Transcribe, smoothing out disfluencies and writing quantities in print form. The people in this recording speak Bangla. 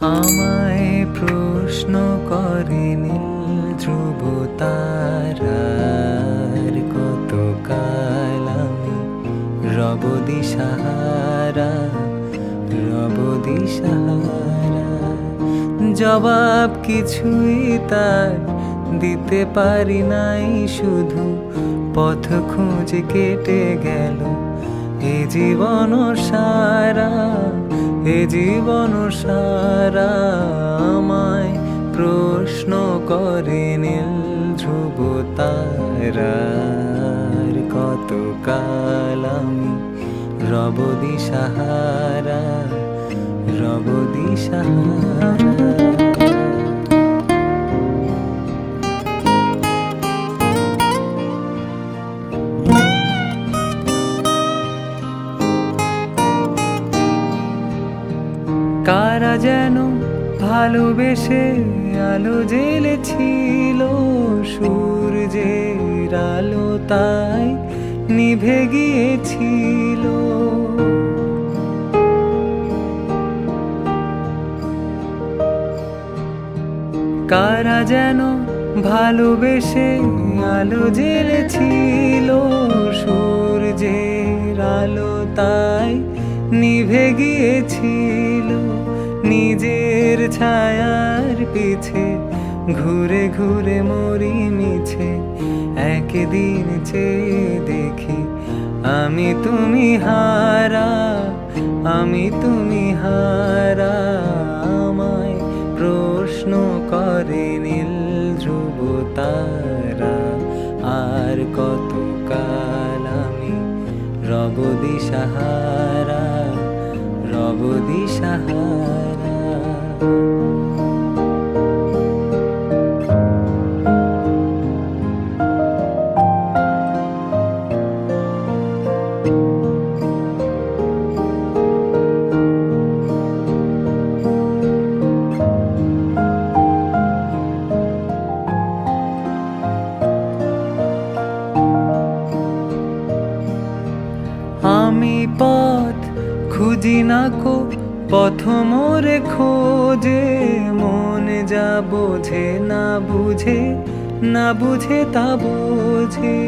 আমায় প্রশ্ন করে নীল ধ্রুব তারার, কতকাল আমি রব দিশাহারা, রব দিশাহারা। জবাব কিছুই তার দিতে পারি নাই, শুধু পথ খুঁজে কেটে গেল এ জীবন সারা, এ জীবন সারা। আমায় প্রশ্ন করে নীল ধ্রুব তারার, কতকাল আমি রব দিশাহারা, রব দিশাহারা। কারা যেন ভালোবেসে আলো জ্বেলেছিল, সূর্যের আলো তাই নিভে গিয়েছিল। কারা যেন ভালোবেসে আলো জ্বেলেছিল, সূর্যের আলো তাই নিভে গিয়েছিল। নিজের ছায়ার পিছে ঘুরে ঘুরে মরি মিছে, একদিন চেয়ে দেখি আমি তুমি হারা, আমি তুমি হারা। আমায় প্রশ্ন করে নীল ধ্রুব তারা, আর কতকাল আমি রব দিশাহারা, রব দিশাহারা। আমি পথ খুঁজি না কো, পথ মোরে খোঁজে, মন যা বোঝে না বুঝে, না বুঝে তা বোঝে।